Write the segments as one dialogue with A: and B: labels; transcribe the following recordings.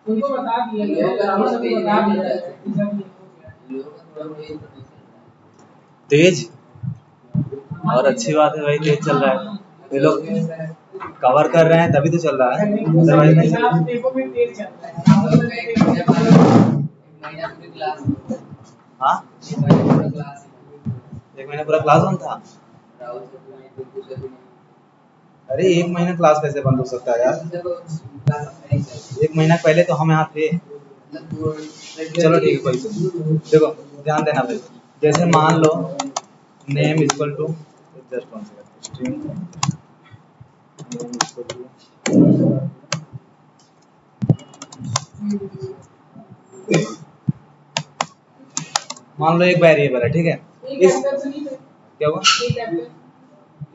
A: उनको बता दिया गया है, ये सब बता दिया है कि सब ये हो गया।
B: तेज और अच्छी बात है भाई, तेज चल रहा है। ये लोग कवर कर रहे हैं तभी तो चल रहा है, अदरवाइज नहीं चल रहा।
A: देखो भी तेज चल रहा है।
B: हाँ, एक महीना पूरा क्लास बंद था। अरे एक महीना क्लास कैसे बंद हो सकता है यार? एक महीना पहले तो हम यहाँ थे। चलो ठीक है, कोई देखो ध्यान देना भाई। जैसे मान लो name equal to just one second, name equal to, मान लो एक वेरिएबल है, ठीक है। इस क्या हुआ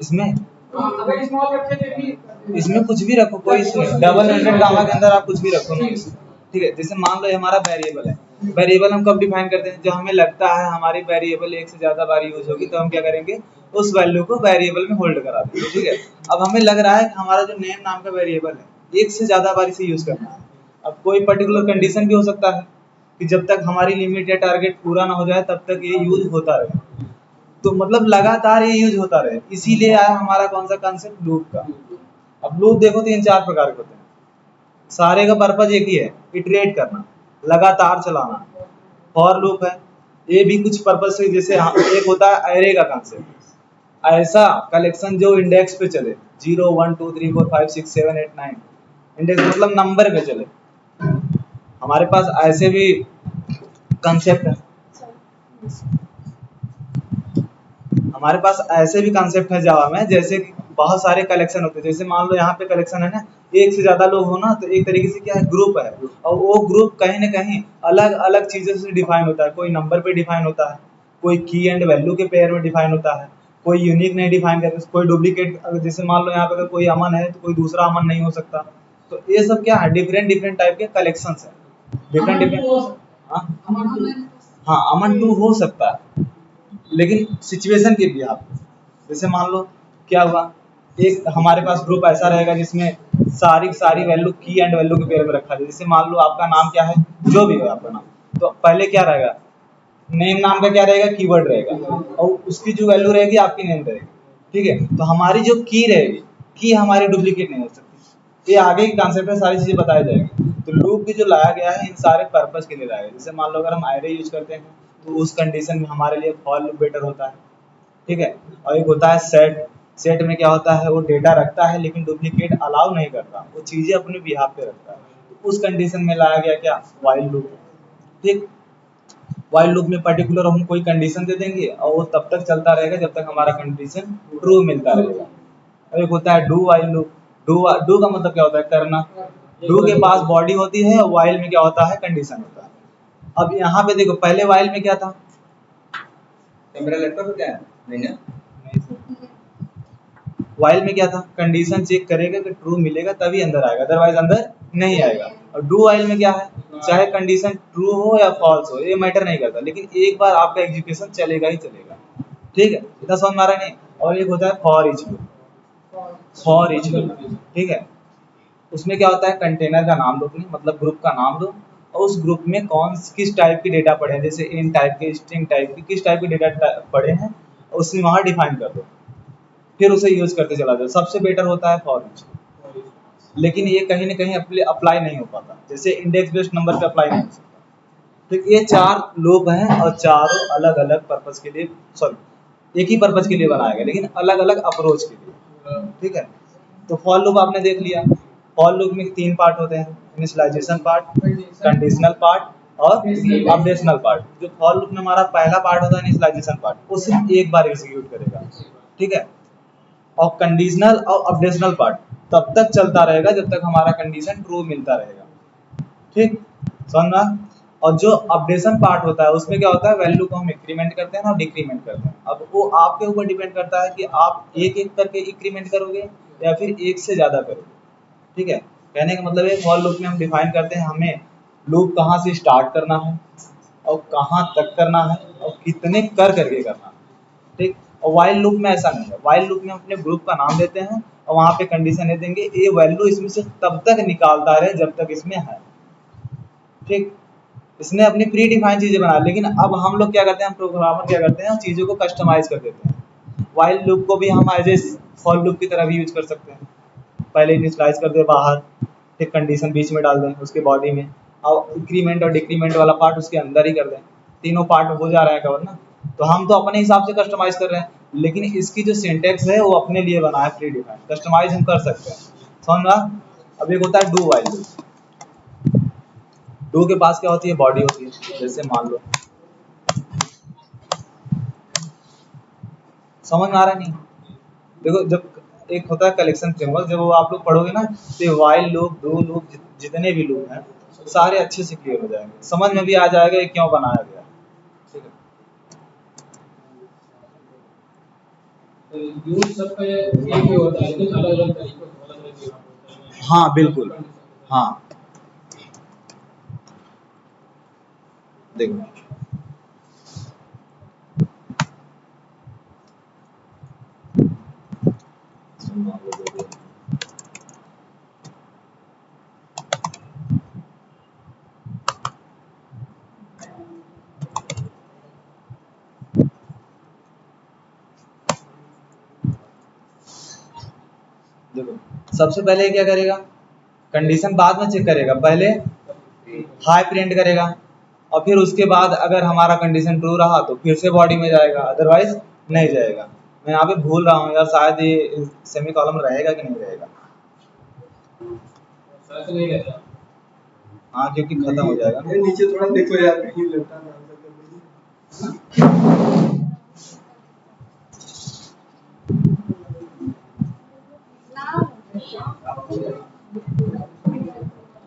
B: इसमें?
A: अगर स्मॉल रखे भी
B: इसमें कुछ भी रखो, कोई डबल एंडेड गामा के अंदर आप कुछ भी रखो ना, ठीक है। जैसे मान लो ये हमारा वेरिएबल है। वेरिएबल हम कब डिफाइन करते हैं? जब हमें लगता है हमारी वेरिएबल एक से ज्यादा बार यूज होगी तो हम क्या करेंगे, उस वैल्यू को वेरिएबल में होल्ड करा देंगे, ठीक है। अब हमें लग रहा है कि हमारा जो नेम नाम का वेरिएबल है एक से ज्यादा बार इसे यूज करना है। अब कोई पर्टिकुलर कंडीशन भी हो सकता है कि जब तक हमारी लिमिट या टारगेट पूरा ना हो जाए तब तक ये यूज होता रहे, तो मतलब लगातार ये यूज होता रहे। इसीलिए आया हमारा कौन सा कॉन्सेप्ट, लूप का। अब लूप देखो 3-4 प्रकार के होते हैं, सारे का पर्पज एक ही है, इटरेट करना, लगातार चलाना। फॉर लूप है, ये भी कुछ पर्पज से, जैसे एक होता है एरे का कॉन्सेप्ट, ऐसा कलेक्शन जो इंडेक्स पे चले, 0 1 2 3 4 5 6 7 8 9, इंडेक्स मतलब नंबर पे चले। हमारे पास ऐसे भी कंसेप्ट है, हमारे पास ऐसे भी कंसेप्ट है जावा में, जैसे कि बहुत सारे कलेक्शन होते हैं। जैसे मान लो यहाँ पे कलेक्शन है ना, एक से ज्यादा लोग हो ना, तो एक तरीके से क्या है, ग्रुप है, और वो ग्रुप कहीं ना कहीं अलग अलग चीजों से डिफाइन होता है। कोई नंबर पे डिफाइन होता है, कोई की एंड वैल्यू के पेयर में डिफाइन होता है, कोई यूनिक नहीं डिफाइन करता, कोई डुप्लीकेट। जैसे मान लो यहाँ पे अगर कोई अमन है तो कोई दूसरा अमन नहीं हो सकता। तो ये सब क्या है, डिफरेंट डिफरेंट टाइप के कलेक्शन है, डिफरेंट डिफरेंट। हाँ, अमन टू हो सकता है, लेकिन सिचुएशन के भी आप, जैसे मान लो क्या हुआ, एक हमारे पास ग्रुप ऐसा रहेगा जिसमें सारी सारी वैल्यू की एंड वैल्यू के पेयर में रखा जाए। जैसे मान लो आपका नाम क्या है, जो भी हो आपका नाम, तो पहले क्या रहेगा, नेम नाम का क्या रहेगा, कीवर्ड रहेगा, और उसकी जो वैल्यू रहेगी आपकी नेम रहेगी, ठीक है। तो हमारी जो की रहेगी, की हमारी डुप्लीकेट नहीं हो सकती। ये आगे की कॉन्सेप्ट में सारी चीजें बताई जाएगी। तो लूप भी जो लाया गया है इन सारे पर्पज के लिए लाया गया। जैसे मान लो अगर हम एरे यूज करते हैं तो उस कंडीशन में हमारे लिए फॉर लूप बेटर होता है, ठीक है। और एक होता है सेट, सेट में क्या होता है, वो डेटा रखता है लेकिन डुप्लीकेट अलाउ नहीं करता, वो चीजें अपने बिहाफ पे रखता है। तो उस कंडीशन में लाया गया क्या, व्हाइल लूप, ठीक। व्हाइल लूप में पर्टिकुलर हम कोई कंडीशन दे देंगे और वो तब तक चलता रहेगा जब तक हमारा कंडीशन ट्रू मिलता रहेगा। और एक होता है डू व्हाइल लूप। डू का मतलब क्या होता है, करना। डू के पास बॉडी होती है और व्हाइल में क्या होता है, कंडीशन होता है। अब यहाँ पे देखो, पहले व्हाइल में क्या था, मेरा लैपटॉप क्या है, नहीं है, व्हाइल में क्या था, कंडीशन चेक करेगा कि ट्रू मिलेगा तभी अंदर आएगा, अदरवाइज अंदर नहीं आएगा। और डू व्हाइल में क्या है, चाहे कंडीशन ट्रू हो या फॉल्स हो, ये मैटर नहीं करता, लेकिन एक बार आपका एग्जीक्यूशन चलेगा ही चलेगा, ठीक है। इतना समझ में आ रहा है नहीं? और एक होता है for each loop, for each loop, ठीक है। उसमें क्या होता है, कंटेनर का नाम लो, मतलब ग्रुप का नाम लो, और उस ग्रुप में किस टाइप के डेटा पड़े हैं, जैसे इन टाइप के, स्ट्रिंग टाइप के, किस टाइप के डेटा पड़े हैं, उसमें वहां डिफाइन कर दो, फिर उसे यूज करते चला जाओ। सबसे बेटर होता है फॉर ईच, लेकिन ये कहीं ना कहीं अप्लाई नहीं हो पाता, जैसे इंडेक्स बेस्ड नंबर पे अप्लाई नहीं हो सकता। तो ये 4 लूप हैं और चारों अलग अलग पर्पज के लिए, सॉरी एक ही पर्पज के लिए बनाया गया लेकिन अलग अलग अप्रोच के लिए, ठीक है। तो फॉर लूप आपने देख लिया। फॉर लूप में 3 पार्ट होते हैं, इनिशियलाइजेशन पार्ट, कंडीशनल पार्ट और अपडेशनल पार्ट। जो फॉर लूप में हमारा पहला पार्ट होता है इनिशियलाइजेशन पार्ट, वो सिर्फ एक बार एग्जीक्यूट करेगा, ठीक है। और कंडीशनल और अपडेशनल पार्ट तब तक चलता रहेगा जब तक हमारा कंडीशन ट्रू मिलता रहेगा, ठीक, समझना। और जो अपडेशन पार्ट होता है उसमें क्या होता है, वैल्यू को हम इंक्रीमेंट करते हैं और डिक्रीमेंट करते हैं। अब वो आपके ऊपर डिपेंड करता है कि आप एक एक करके इंक्रीमेंट करोगे या फिर एक से ज्यादा करोगे, ठीक है। कहने का मतलब है फॉर लूप में हम डिफाइन करते हैं हमें लूप कहाँ से स्टार्ट करना है और कहाँ तक करना है और कितने कर करके करना है, ठीक। और व्हाइल लूप में ऐसा नहीं है। व्हाइल लूप में हम अपने ग्रुप का नाम देते हैं और वहाँ पे कंडीशन दे देंगे, ये वैल्यू इसमें से तब तक निकालता रहे जब तक इसमें है, ठीक, इसने अपनी प्री डिफाइंड चीजें बना, लेकिन अब हम लोग क्या करते हैं, हम प्रोग्रामर क्या करते हैं, चीजों को कस्टमाइज कर देते हैं। वाइल लूप को भी हम एज ए फॉर लूप की तरह भी यूज कर सकते हैं। पहले इनिशियलाइज कर दे बाहर, फिर कंडीशन बीच में डाल दें उसके बॉडी में, और इंक्रीमेंट और डिक्रीमेंट वाला पार्ट उसके अंदर ही कर दें, तीनों पार्ट हो जा रहा है कवर ना। तो हम तो अपने हिसाब से कस्टमाइज कर रहे हैं, लेकिन इसकी जो सिंटेक्स है वो अपने लिए बना है प्री डिफाइंड, कस्टमाइज हम कर सकते हैं, समझ रहा। अब एक होता है डू वाइल लूप। डू के पास क्या होती है, बॉडी होती है, जैसे मान लो, समझ में आ रहा है नहीं। देखो, जब एक होता है कलेक्शन फ्रेमवर्क, जब वो आप लोग पढ़ोगे ना, तो वाइल लूप, डू लूप, जितने भी लूप हैं सारे अच्छे से क्लियर हो जाएंगे, समझ में भी आ जाएगा ये क्यों बनाया गया। ठीक है,
A: तो यूज सबका एक ही होता है, लेकिन अलग अलग तरीकों से अलग अलग जगह पे होता है।
B: हाँ बिल्कुल, हाँ देखो, देखो सबसे पहले क्या करेगा, कंडीशन बाद में चेक करेगा, पहले हाई प्रिंट करेगा, और फिर उसके बाद अगर हमारा कंडीशन ट्रू रहा तो फिर से बॉडी में जाएगा, अदरवाइज नहीं जाएगा। मैं यहाँ पे भूल रहा हूँ यार, शायद ये सेमी कॉलम रहेगा कि नहीं रहेगा।
A: शायद नहीं रहता।
B: हाँ, क्योंकि खत्म हो जाएगा ना।
C: नीचे थोड़ा देखो यार, कहीं लगता ना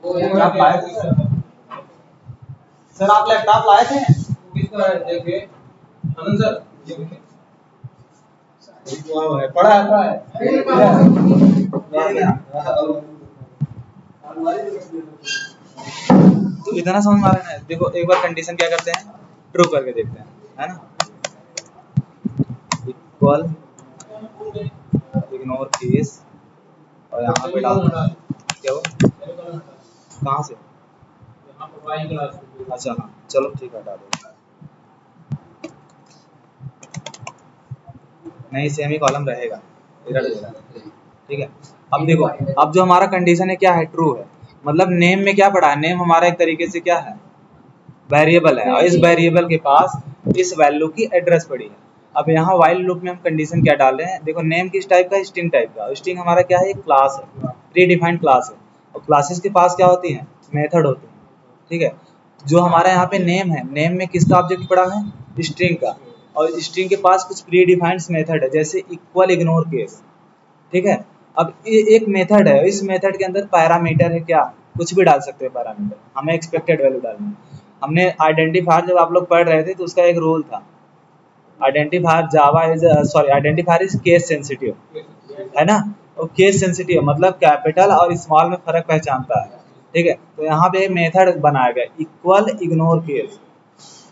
A: वो
B: आप लाए थे सर, आप लैपटॉप लाए थे?
A: किसका है देखिए, आनंद सर
B: पढ़ा है। तो इतना समझ में आ रहा है। देखो एक बार कंडीशन क्या करते हैं, ट्रू करके देखते हैं, है ना। इक्वल इग्नोर केस, और यहाँ पे डाल क्या हो, कहाँ से,
A: यहाँ पर वाई क्लास।
B: अच्छा हाँ चलो ठीक है, हटा दो। नहीं, सेमी कॉलम रहेगा, एरर देगा। ठीक है, अब देखो, अब जो हमारा कंडीशन है क्या है, ट्रू है, मतलब नेम में क्या पड़ा है, नेम हमारा एक तरीके से क्या है, वेरिएबल है, और इस वेरिएबल के पास इस वैल्यू की एड्रेस पड़ी है। अब यहाँ वाइल लूप में हम कंडीशन क्या डाल रहे हैं, देखो नेम किस टाइप का, स्ट्रिंग टाइप का। स्ट्रिंग हमारा क्या है, एक क्लास है, प्री डिफाइंड क्लास है, और क्लासेस के पास क्या होती हैं, मेथड होते हैं। ठीक है, जो हमारा यहाँ पे नेम है, नेम में किसका ऑब्जेक्ट पड़ा है, स्ट्रिंग का, और स्ट्रिंग के पास कुछ प्री डिफाइंड मेथड है, जैसे इक्वल इग्नोर केस। ठीक है, अब एक मेथड है, इस मेथड के अंदर पैरामीटर है, क्या कुछ भी डाल सकते हैं पैरामीटर, हमें एक्सपेक्टेड वैल्यू डालनी है। हमने आइडेंटिफायर जब आप लोग पढ़ रहे थे तो उसका एक रूल था, identifier Java is sorry identifier is case sensitive, है ना। और केस सेंसिटिव मतलब कैपिटल और स्मॉल में फर्क पहचानता है। ठीक है, तो यहाँ पे मेथड बनाया गया इक्वल इग्नोर केस,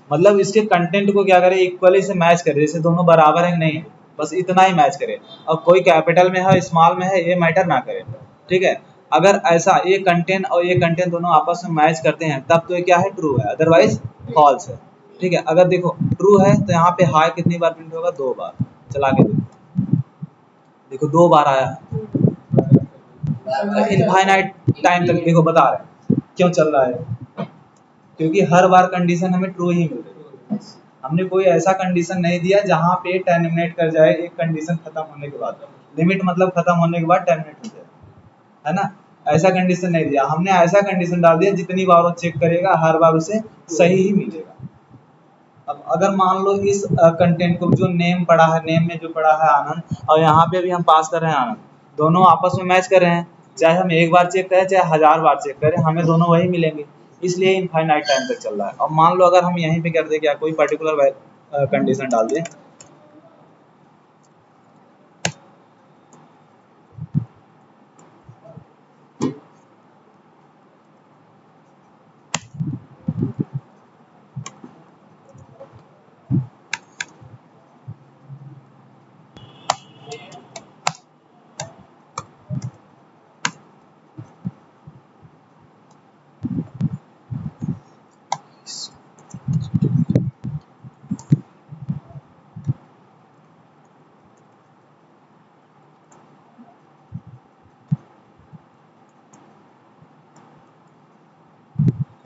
B: मतलब इसके कंटेंट को क्या करे, इक्वली से मैच करे, जैसे दोनों बराबर है नहीं है, बस इतना ही मैच करे, और कोई कैपिटल में है स्मॉल में है ये मैटर ना करे। ठीक है, अगर ऐसा ये कंटेंट और ये कंटेंट दोनों आपस में मैच करते हैं तब तो ये क्या है, ट्रू है, अदरवाइज फॉल्स है। ठीक है, अगर देखो ट्रू है तो यहाँ पे हाई कितनी बार प्रिंट होगा, 2 बार, चला के देखो 2 बार आया है, इनफाइनाइट टाइम तक देखो बता रहे हैं क्यों चल रहा है, क्योंकि हर बार कंडीशन हमें ट्रू ही मिल रही है। हमने कोई ऐसा कंडीशन नहीं दिया जहाँ पे टर्मिनेट कर जाए एक कंडीशन खत्म होने के बाद, लिमिट मतलब खत्म होने के बाद टर्मिनेट हो जाए, है ना। ऐसा कंडीशन नहीं दिया हमने, ऐसा कंडीशन डाल दिया जितनी बार वो चेक करेगा हर बार उसे सही ही मिलेगा। अब अगर मान लो इस कंटेंट को जो नेम पड़ा है, नेम में जो पड़ा है आनंद, और यहाँ पे भी हम पास कर रहे हैं आनंद, दोनों आपस में मैच कर रहे हैं, चाहे हम एक बार चेक करें चाहे 1000 बार चेक करें, हमें दोनों वही मिलेंगे, इसलिए इनफाइनाइट टाइम तक चल रहा है। और मान लो अगर हम यहीं पे कर दे क्या, कोई पर्टिकुलर कंडीशन डाल दें,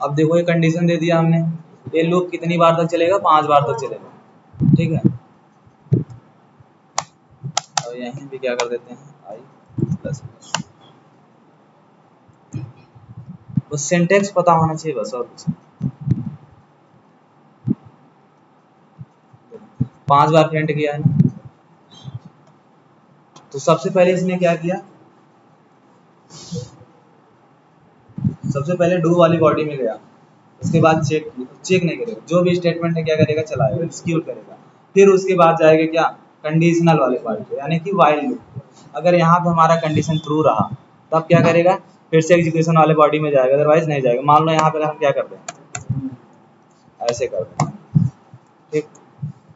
B: अब देखो ये कंडीशन दे दिया हमने, ये लूप कितनी बार तक चलेगा, 5 बार तक चलेगा, ठीक है। और यहीं भी क्या कर देते हैं, आई प्लस, बस सिंटेक्स पता होना चाहिए बस, और कुछ 5 बार प्रिंट किया है ना। तो सबसे पहले इसने क्या किया, सबसे पहले डू वाली बॉडी में गया, उसके बाद चेक नहीं करेगा, जो भी स्टेटमेंट है क्या करेगा, चलाएगा, एग्जीक्यूट करेगा। फिर उसके बाद जाएगा क्या, कंडीशनल वाले पार्ट पे, यानी कि वाइल लूप। अगर यहाँ पे हमारा कंडीशन ट्रू रहा तब क्या करेगा, फिर से एग्जीक्यूशन वाले बॉडी में जाएगा, अदरवाइज नहीं जाएगा। मान लो यहाँ पे हम क्या करते हैं, ऐसे करते हैं, ठीक।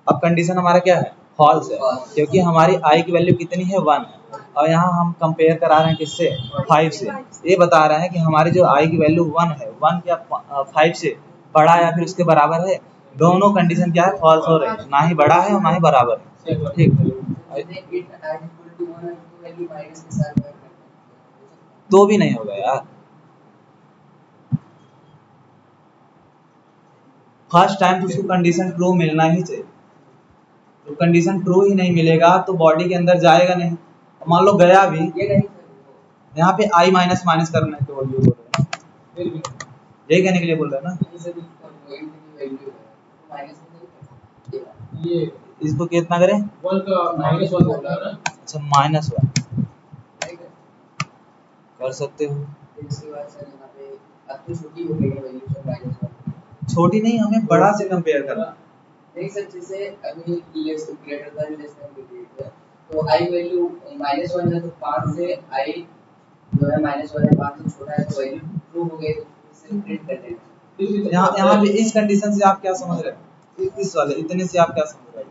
B: अब कंडीशन हमारा क्या है, फॉल्स है, क्योंकि हमारी आई की वैल्यू कितनी है, 1 है। और यहाँ हम कंपेयर करा रहे हैं किससे, 5 से। ये बता रहे हैं कि हमारी जो आई की वैल्यू 1 है, 1 क्या 5 से बड़ा या फिर उसके बराबर है। दोनों कंडीशन क्या है, फॉल्स हो रही है, ना ही बड़ा है और ना ही बराबर है, ठीक। तो भी नहीं होगा यार, फर्स्ट टाइम तो उसको कंडीशन ट्रू मिलना ही चाहिए। तो कंडीशन ट्रू ही नहीं मिलेगा तो बॉडी के अंदर जाएगा नहीं। मान लो गया भी, यहाँ पे आई माइनस माइनस करने के बोल रहे हैं, यही कहने के लिए बोल रहे हैं ना।
A: ये
B: इसको कितना करें,
A: 1 का -1 बोल रहा है ना।
B: अच्छा -1 कर सकते हो। छोटी नहीं, हमें बड़ा से कंपेयर करना।
D: नहीं सर, जैसे अभी less greater than less than के लिए तो आई वैल्यू -1 है तो 5 से आई जो है -1 है, 5 से छोटा है तो वैल्यू ट्रू हो गई, तो इसे प्रिंट कर देना।
B: यहाँ पे इस कंडीशन से आप क्या समझ रहे हैं, इस वाले इतने से आप क्या समझ रहे हैं,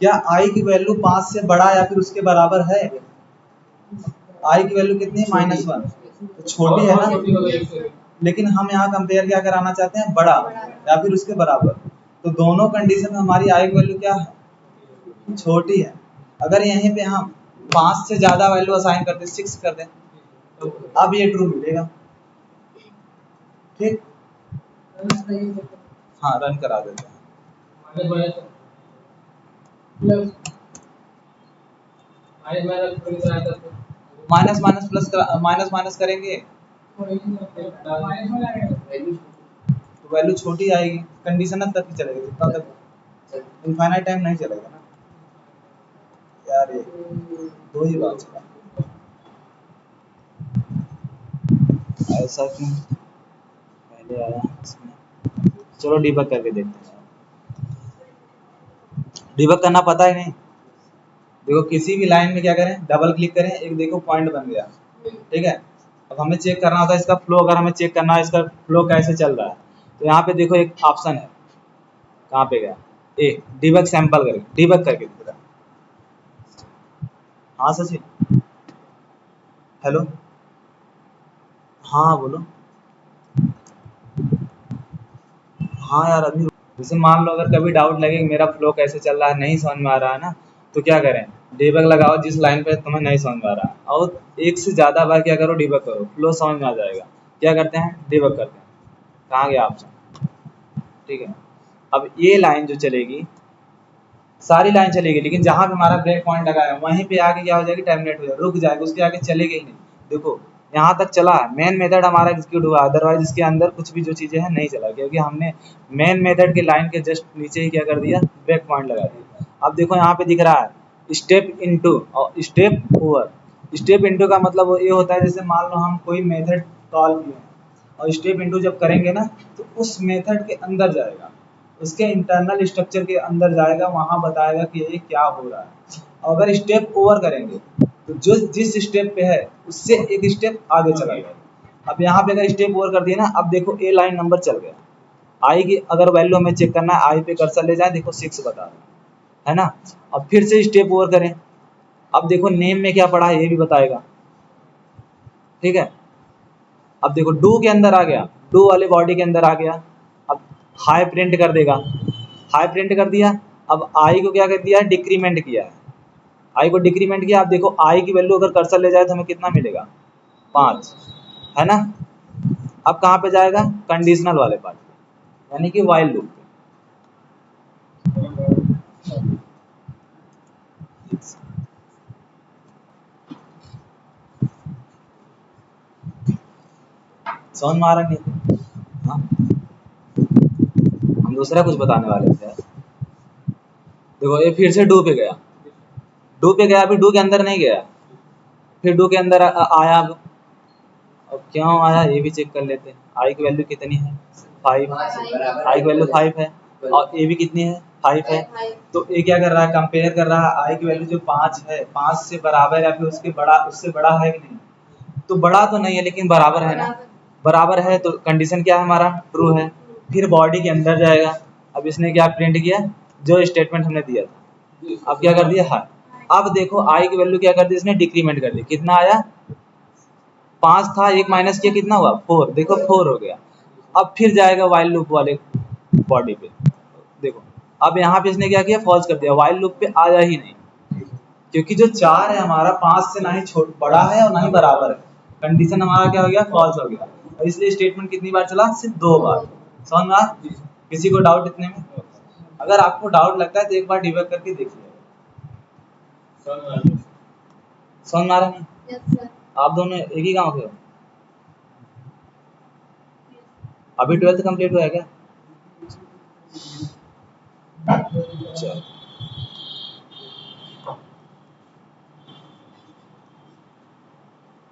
B: क्या आई की वैल्यू 5 से बड़ा या फिर उसके बराबर है। आई की वैल्यू कितनी है, -1, तो छोटी है ना। लेकिन हम यहाँ कंपेयर क्या कराना चाहते हैं, बड़ा या फिर उसके बराबर। तो दोनों कंडीशन में हमारी आई की वैल्यू क्या है, छोटी है। अगर यहीं पे हम 5 से ज्यादा वैल्यू असाइन करते, 6 कर दें, अब ये ट्रू मिलेगा, ठीक। हाँ, रन करा देते हैं। Minus minus plus minus minus करेंगे तो वैल्यू छोटी आएगी, कंडीशन तक ही चलेगा, जितना तक इनफाइनाइट टाइम नहीं चलेगा ना यार। ये दो ही बात चला, ऐसा क्यों पहले आया इसमें। चलो डिबग करके देखते हैं। डिबग करना पता है नहीं, देखो किसी भी लाइन में क्या करें, डबल क्लिक करें, एक देखो पॉइंट बन गया, ठीक है। अब हमें चेक करना होता है इसका फ्लो, अगर हमें चेक करना है इसका फ्लो कैसे चल रहा है, तो यहाँ पे देखो एक ऑप्शन है, कहाँ पे गया, ए डिबग सैंपल करके, डिबग करके दिख रहा है। हाँ सचिन, हेलो, हाँ बोलो। हाँ यार, अभी जैसे मान लो अगर कभी डाउट लगे कि मेरा फ्लो कैसे चल रहा है, नहीं समझ में आ रहा है ना, तो क्या करें, डिबग लगाओ जिस लाइन पे तुम्हें नहीं समझ में आ रहा है, और एक से ज़्यादा बार क्या करो, डिबग करो, फ्लो समझ में आ जाएगा। क्या करते हैं, डिबग करते हैं। कहाँ गया ऑप्शन, ठीक है। अब ये लाइन जो चलेगी, सारी लाइन चलेगी, लेकिन जहाँ पे हमारा ब्रेक पॉइंट लगा है वहीं पे आके क्या हो जाएगी, टर्मिनेट हो जाएगी, रुक जाएगी, उसके आगे चलेगी ही नहीं। देखो यहाँ तक चला है, मेन मेथड हमारा एग्जीक्यूट हुआ, अदरवाइज इसके अंदर कुछ भी जो चीज़ें हैं नहीं चला, क्योंकि हमने मेन मेथड के लाइन के जस्ट नीचे ही क्या कर दिया, ब्रेक पॉइंट लगा दिया। अब देखो यहाँ पे दिख रहा है स्टेप इनटू और स्टेप ओवर। स्टेप इनटू का मतलब ये होता है, जैसे मान लो हम कोई मेथड कॉल किए और स्टेप इनटू जब करेंगे ना, तो उस मेथड के अंदर जाएगा, उसके इंटरनल स्ट्रक्चर के अंदर जाएगा, वहाँ बताएगा कि ये क्या हो रहा है। अगर स्टेप ओवर करेंगे तो जो जिस स्टेप पे है उससे एक स्टेप आगे चला जाएगा। अब यहाँ पे अगर स्टेप ओवर कर दिया ना, अब देखो ए लाइन नंबर चल गया, आई की अगर वैल्यू हमें चेक करना है, आई पे कर्सर ले जाए, देखो 6 बता रहा है ना। अब फिर से स्टेप ओवर करें, अब देखो नेम में क्या पड़ा है ये भी बताएगा, ठीक है। अब देखो डू के अंदर आ गया, डू वाले बॉडी के अंदर आ गया, अब हाई प्रिंट कर देगा, हाई प्रिंट कर दिया। अब आई को क्या कर दिया है, डिक्रीमेंट किया है, आई को डिक्रीमेंट किया। आप देखो आई की वैल्यू अगर कर्सर ले जाए तो हमें कितना मिलेगा, 5 है ना। अब कहाँ पे जाएगा, कंडीशनल वाले पार्ट पे, यानी कि वाइल लूप पे। समझ में आ रहा नहीं? हाँ, हम दूसरा कुछ बताने वाले थे। देखो ये फिर से डू पे गया, डू पे गया, अभी डू के अंदर नहीं गया, फिर डू के अंदर आया। अब क्यों आया ये भी चेक कर लेते हैं। आई की वैल्यू कितनी है, 5, आई की वैल्यू 5 है, और ए भी कितनी है, 5 है। तो ये क्या कर रहा है, कंपेयर कर रहा है आई की वैल्यू जो 5 है, 5 से बराबर है, फिर उसके बड़ा, उससे बड़ा है कि नहीं। तो बड़ा तो नहीं है लेकिन बराबर है ना, बराबर है तो कंडीशन क्या है हमारा, ट्रू है। फिर बॉडी के अंदर जाएगा, अब इसने क्या प्रिंट किया, जो स्टेटमेंट हमने दिया था, अब क्या कर दिया, हाई। अब देखो आई की वैल्यू क्या कर दी इसने, डिक्रीमेंट कर दी, कितना आया, 5 था, एक माइनस किया, कितना हुआ, 4, देखो 4 हो गया। अब फिर जाएगा वाइल लूप वाले बॉडी पे, देखो अब यहाँ पे इसने क्या किया, फॉल्स कर दिया, वाइल लूप पे आया ही नहीं, क्योंकि जो 4 है हमारा 5 से ना ही बड़ा है और ना ही बराबर है, कंडीशन हमारा क्या हो गया, फॉल्स हो गया। और इसलिए स्टेटमेंट कितनी बार चला, सिर्फ 2 बार। समझ में आया? किसी को डाउट इतने में? अगर आपको डाउट लगता है तो एक बार डिबग करके देखिए। समझ में आ रहा नहीं? आप दोनों एक ही गांव के हो? अभी 12th कंप्लीट हुआ है क्या? चलो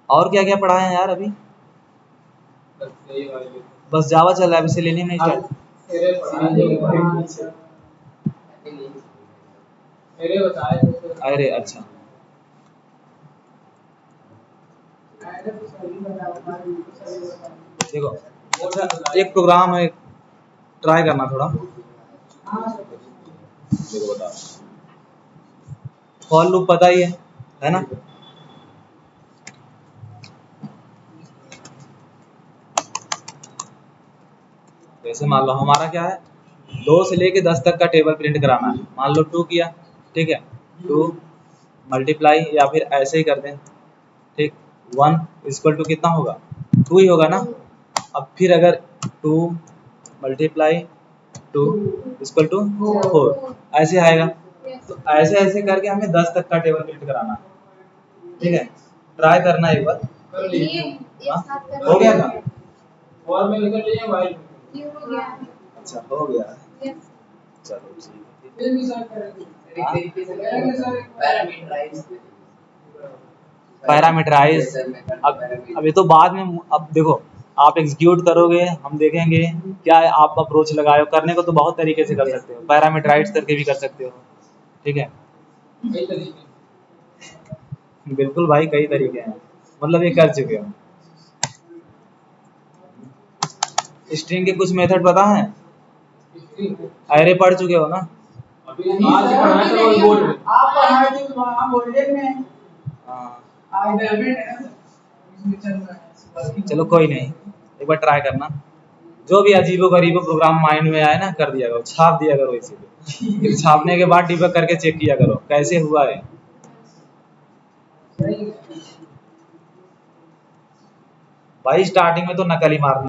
B: और क्या क्या पढ़ा है यार अभी? बस जावा चल रहा है, अभी सेलेनियम नहीं स्टार्ट। अरे अच्छा, देखो अच्छा एक प्रोग्राम है, ट्राई करना थोड़ा, देखो बता, फॉर लूप पता ही है ना। जैसे मान लो हमारा क्या है, 2 से लेके 10 तक का टेबल प्रिंट कराना है। मान लो 2 किया, ठीक है, 2 मल्टीप्लाई, या फिर ऐसे ही कर दें, ठीक, 1 इक्वल टू कितना होगा, 2 ही होगा ना। अब फिर अगर 2 मल्टीप्लाई 2 इक्वल टू 4 ऐसे आएगा। तो ऐसे ऐसे करके हमें 10 तक का टेबल प्रिंट कराना है, ठीक है, ट्राई करना एक बार। हाँ? हो गया था,
A: और में निकल रही है वाइल
B: अच्छा हो गया, चलो ठीक है। पैरामीटराइज, अब ये तो बाद में, अब देखो आप एग्जीक्यूट करोगे, हम देखेंगे क्या आप अप्रोच लगाए हो। करने को तो बहुत तरीके से कर सकते हो, पैरामीटराइज करके भी कर सकते हो, ठीक है।
A: कई तरीके
B: बिल्कुल भाई, कई तरीके हैं, मतलब ये कर चुके हो। स्ट्रिंग के कुछ मेथड पता है, अरे पढ़ चुके हो ना।
A: अभी आज पढ़ा था वो बोर्ड में,
C: आप पढ़ाए थे वहाँ बोर्ड में,
B: हाँ
C: आज डेवलपमेंट है ना इसमें चल रहा है।
B: चलो कोई नहीं, एक बार ट्राई करना, जो भी अजीबो गरीबो प्रोग्राम माइंड में आए ना कर दिया करो, छाप दिया करो इसी पे, फिर छापने के बाद डिबग करके चेक किया करो कैसे हुआ है। भाई स्टार्टिंग में तो नकल ही मारना।